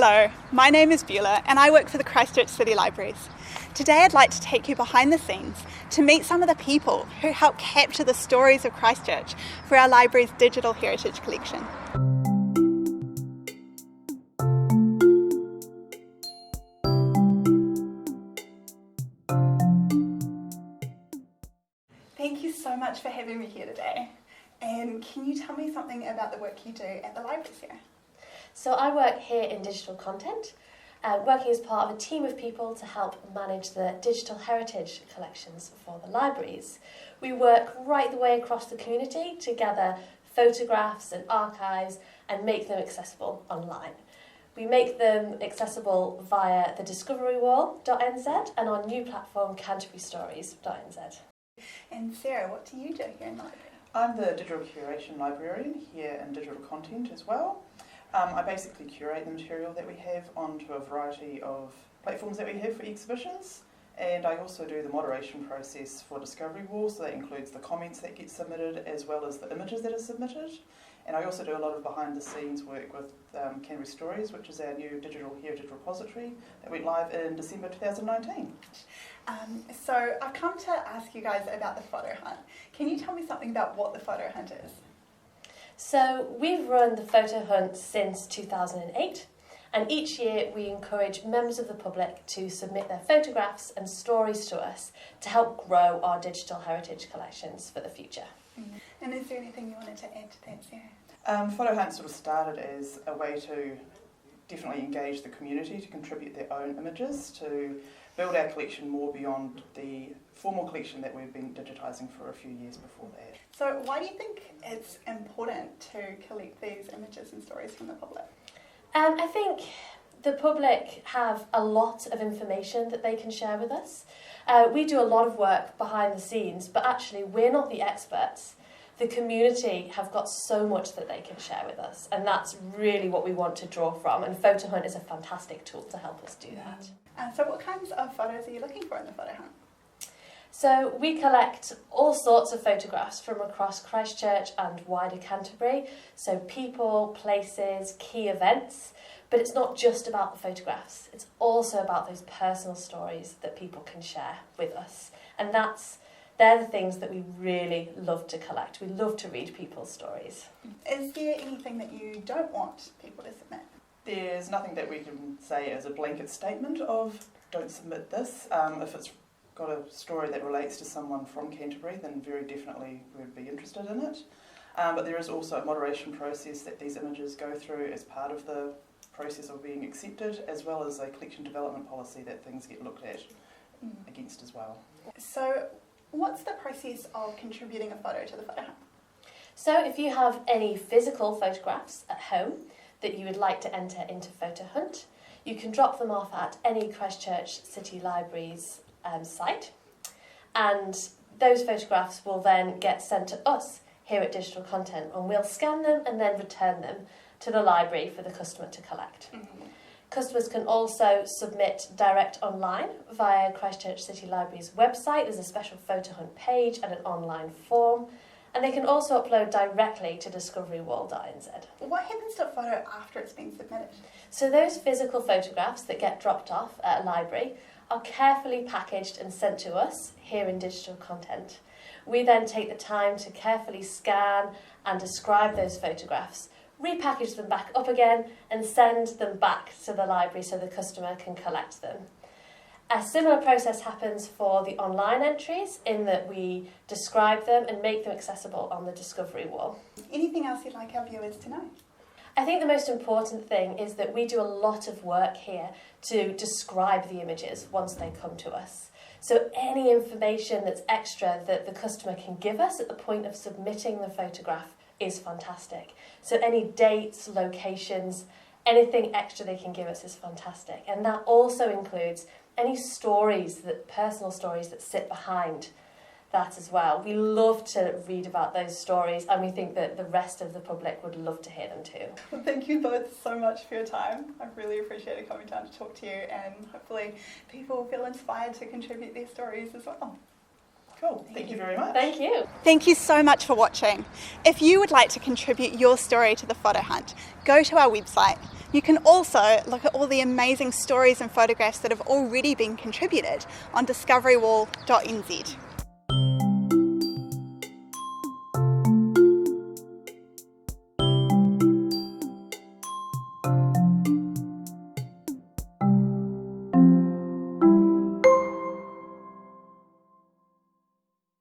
Hello, my name is Beaulah and I work for the Christchurch City Libraries. Today I'd like to take you behind the scenes to meet some of the people who help capture the stories of Christchurch for our library's digital heritage collection. Thank you so much for having me here today. And can you tell me something about the work you do at the libraries here? So I work here in digital content, working as part of a team of people to help manage the digital heritage collections for the libraries. We work right the way across the community to gather photographs and archives and make them accessible online. We make them accessible via the discoverywall.nz and our new platform canterburystories.nz. And Sarah, what do you do here in the library? I'm the digital curation librarian here in digital content as well. I basically curate the material that we have onto a variety of platforms that we have for exhibitions, and I also do the moderation process for Discovery Wall, so that includes the comments that get submitted as well as the images that are submitted. And I also do a lot of behind the scenes work with Canterbury Stories, which is our new digital heritage repository that went live in December 2019. So I've come to ask you guys about the photo hunt. Can you tell me something about what the photo hunt is? So we've run the photo hunt since 2008, and each year we encourage members of the public to submit their photographs and stories to us to help grow our digital heritage collections for the future. Mm-hmm. And is there anything you wanted to add to that, Sarah? Photo hunt sort of started as a way to definitely engage the community to contribute their own images, to build our collection more beyond the formal collection that we've been digitising for a few years before that. So why do you think it's important to collect these images and stories from the public? I think the public have a lot of information that they can share with us. We do a lot of work behind the scenes, but actually we're not the experts. The community have got so much that they can share with us, and that's really what we want to draw from, and Photo Hunt is a fantastic tool to help us do that. So what kinds of photos are you looking for in the photo hunt? So we collect all sorts of photographs from across Christchurch and wider Canterbury, so people, places, key events, but it's not just about the photographs, it's also about those personal stories that people can share with us, and they're the things that we really love to collect. We love to read people's stories. Is there anything that you don't want people to submit? There's nothing that we can say as a blanket statement of don't submit this. If it's got a story that relates to someone from Canterbury, then very definitely we would be interested in it. But there is also a moderation process that these images go through as part of the process of being accepted, as well as a collection development policy that things get looked at against as well. So what's the process of contributing a photo to the photo hunt? So if you have any physical photographs at home that you would like to enter into Photo Hunt, you can drop them off at any Christchurch City Libraries site, and those photographs will then get sent to us here at Digital Content, and we'll scan them and then return them to the library for the customer to collect. Mm-hmm. Customers can also submit direct online via Christchurch City Library's website. There's a special Photo Hunt page and an online form, and they can also upload directly to discoverywall.nz. What happens to a photo after it's been submitted? So those physical photographs that get dropped off at a library are carefully packaged and sent to us here in Digital Content. We then take the time to carefully scan and describe those photographs, repackage them back up again and send them back to the library so the customer can collect them. A similar process happens for the online entries in that we describe them and make them accessible on the Discovery Wall. Anything else you'd like our viewers to know? I think the most important thing is that we do a lot of work here to describe the images once they come to us. So any information that's extra that the customer can give us at the point of submitting the photograph is fantastic. So any dates, locations, anything extra they can give us is fantastic. And that also includes any stories, personal stories that sit behind that as well. We love to read about those stories, and we think that the rest of the public would love to hear them too. Well, thank you both so much for your time. I've really appreciated coming down to talk to you, and hopefully people will feel inspired to contribute their stories as well. Cool. Cool. Thank you very much. Thank you. Thank you so much for watching. If you would like to contribute your story to the photo hunt, go to our website. You can also look at all the amazing stories and photographs that have already been contributed on discoverywall.nz.